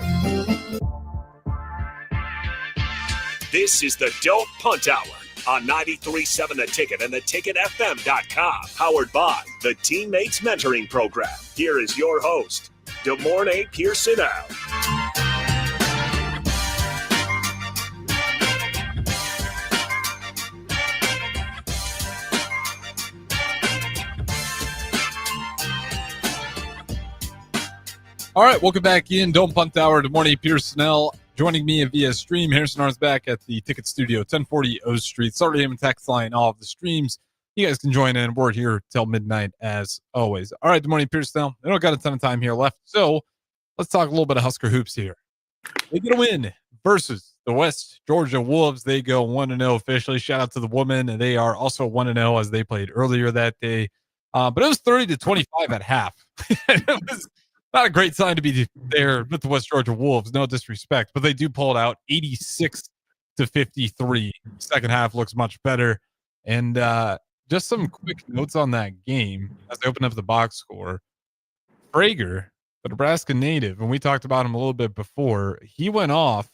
This is the Don't Punt Hour on 93.7 The Ticket and theticketfm.com. Powered by the Teammates Mentoring Program. Here is your host, DeMornay Pierson-El. All right, welcome back in. Don't Punt Hour. DeMornay Pierson-El. Joining me via stream, Harrison Arns back at the Ticket Studio, 1040 O Street. Saturday and text line, all of the streams. You guys can join in. We're here till midnight as always. All right, good morning, Pierson-El. I don't got a ton of time here left, so let's talk a little bit of Husker hoops here. They get a win versus the West Georgia Wolves. They go 1-0 officially. Shout out to the women. And they are also 1-0 as they played earlier that day. But it was 30-25 at half. It was not a great sign to be there with the West Georgia Wolves. No disrespect, but they do pull it out 86-53. Second half looks much better. And just some quick notes on that game as I open up the box score. Prager, the Nebraska native, and we talked about him a little bit before, he went off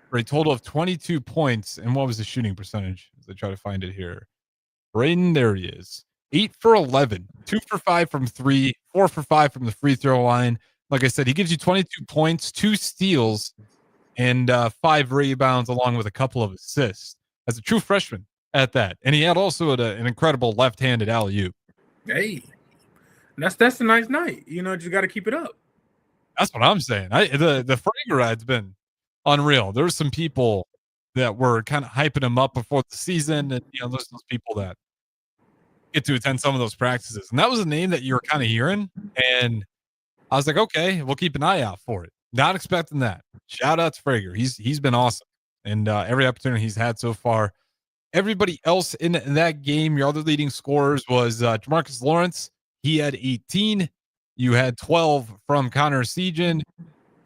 for a total of 22 points. And what was the shooting percentage? As I try to find it here. Braden, there he is. 8 for 11, 2 for 5 from 3, 4 for 5 from the free throw line. Like I said, he gives you 22 points, 2 steals, and 5 rebounds, along with a couple of assists as a true freshman at that. And he had also an incredible left-handed alley-oop. Hey, that's a nice night. You know, just got to keep it up. That's what I'm saying. The Frager ride's been unreal. There's some people that were kind of hyping him up before the season, and there's those people that get to attend some of those practices. And that was a name that you were kind of hearing. And I was like, okay, we'll keep an eye out for it. Not expecting that. Shout out to Frager. He's been awesome. And every opportunity he's had so far. Everybody else in that game, your other leading scorers was Jamarcus Lawrence. He had 18. You had 12 from Connor Sejan.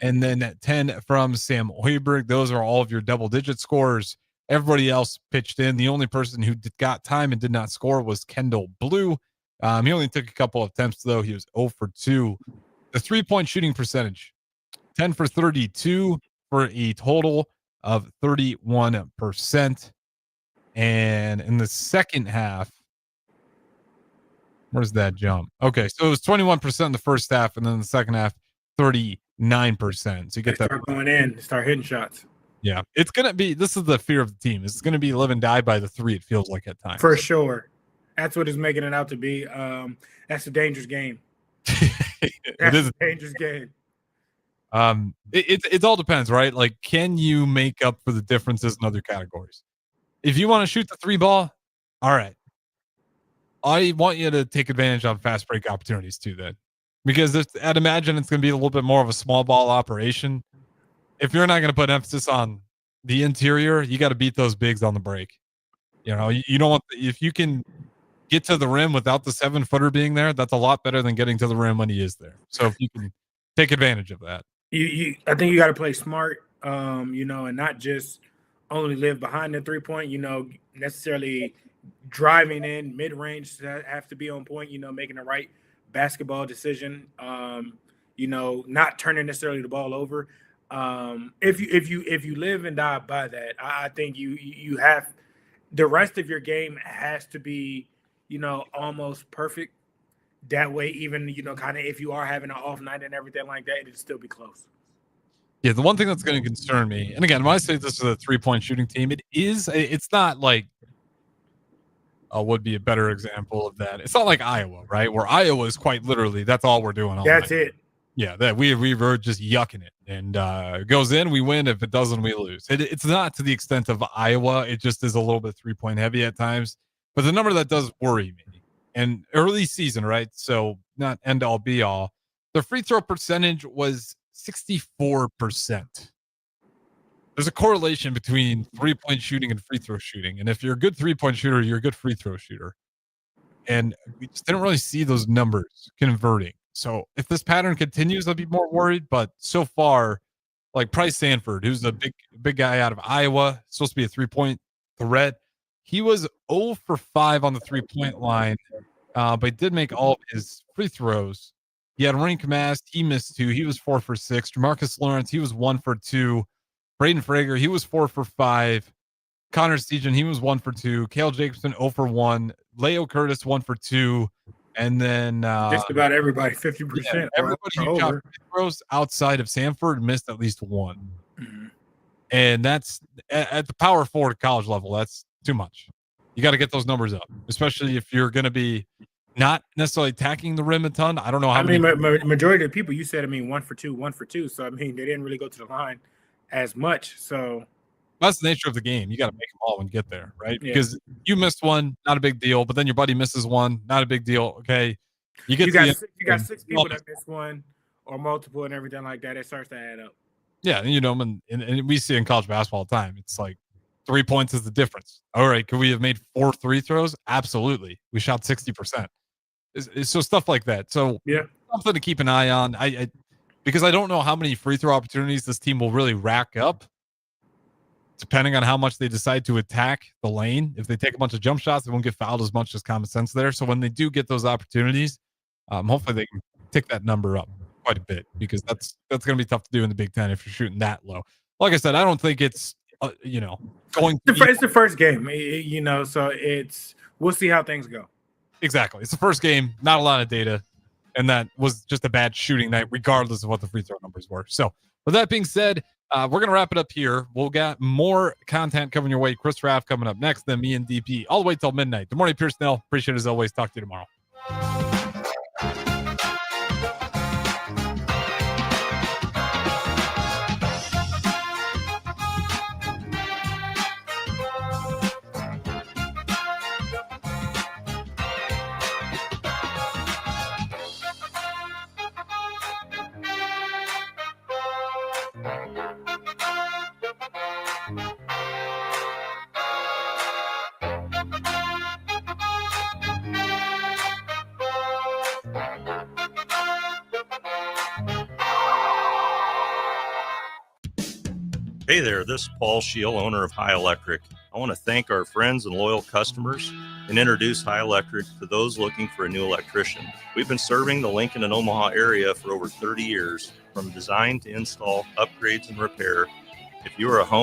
And then 10 from Sam Hoiberg. Those are all of your double-digit scorers. Everybody else pitched in. The only person who got time and did not score was Kendall Blue. He only took a couple of attempts, though. He was 0 for 2. The three-point shooting percentage, 10 for 32 for a total of 31%. And in the second half, where's that jump? Okay, so it was 21% in the first half, and then in the second half, 39%. So you get that. Start going in, start hitting shots. Yeah, it's going to be – this is the fear of the team. It's going to be live and die by the three, it feels like at times. For sure. That's what it's making it out to be. That's a dangerous game. It is a dangerous game. It all depends, right? Like, can you make up for the differences in other categories? If you want to shoot the three ball, all right. I want you to take advantage of fast break opportunities too then. Because I'd imagine it's going to be a little bit more of a small ball operation. If you're not going to put emphasis on the interior, you got to beat those bigs on the break. You don't want if you can get to the rim without the 7-footer being there, that's a lot better than getting to the rim when he is there. So if you can take advantage of that. I think you got to play smart, and not just only live behind the 3-point, necessarily driving in mid-range have to be on point, making the right basketball decision, not turning necessarily the ball over. If you live and die by that, I think you have the rest of your game has to be, almost perfect. That way, even, kind of if you are having an off night and everything like that, it'd still be close. Yeah, the one thing that's going to concern me, and again, when I say this is a 3-point shooting team, it's not like would be a better example of that. It's not like Iowa, right? Where Iowa is quite literally, that's all we're doing all That's night. it. Yeah, that we were just yucking it, and it goes in, we win. If it doesn't, we lose. It's not to the extent of Iowa. It just is a little bit 3-point heavy at times. But the number that does worry me, and early season, right? So not end all be all. The free throw percentage was 64%. There's a correlation between 3-point shooting and free throw shooting, and if you're a good 3-point shooter, you're a good free throw shooter. And we just didn't really see those numbers converting. So if this pattern continues, I'd be more worried. But so far, like Price Sanford, who's a big guy out of Iowa, supposed to be a 3-point threat. He was 0 for 5 on the 3-point line, but he did make all of his free throws. He had rink mass. He missed 2. He was 4 for 6. Jamarcus Lawrence, he was 1 for 2. Braden Frager, he was 4 for 5. Connor Steegen, he was 1 for 2. Cale Jacobson, 0 for 1. Leo Curtis, 1 for 2. And then just about everybody, 50%. Yeah, everybody who shot free throws outside of Sanford missed at least 1. Mm-hmm. And that's at the power forward college level. That's too much. You got to get those numbers up, especially if you're going to be not necessarily attacking the rim a ton. I don't know how many. Majority of the people you said, 1 for 2, 1 for 2. So, they didn't really go to the line as much. So that's the nature of the game. You got to make them all when you get there, right? Yeah. Because you missed one, not a big deal. But then your buddy misses one, not a big deal. Okay. You got 6 people that miss one or multiple and everything like that. It starts to add up. Yeah. And we see in college basketball all the time. It's like 3 points is the difference. All right. Could we have made 4 free throws? Absolutely. We shot 60%. So stuff like that. So yeah, something to keep an eye on. Because I don't know how many free throw opportunities this team will really rack up, depending on how much they decide to attack the lane. If they take a bunch of jump shots, they won't get fouled as much as common sense there. So when they do get those opportunities, hopefully they can tick that number up quite a bit, because that's going to be tough to do in the Big Ten if you're shooting that low. Like I said, I don't think it's going. It's the first game, so we'll see how things go. Exactly. It's the first game, not a lot of data, and that was just a bad shooting night, regardless of what the free throw numbers were. So with that being said, we're going to wrap it up here. We'll got more content coming your way. Chris Raff coming up next, then me and DP, all the way till midnight. Good morning, Pierson-El. Appreciate it as always. Talk to you tomorrow. Hey there, this is Paul Scheel, owner of High Electric. I want to thank our friends and loyal customers and introduce High Electric to those looking for a new electrician. We've been serving the Lincoln and Omaha area for over 30 years, from design to install, upgrades, and repair. If you are a home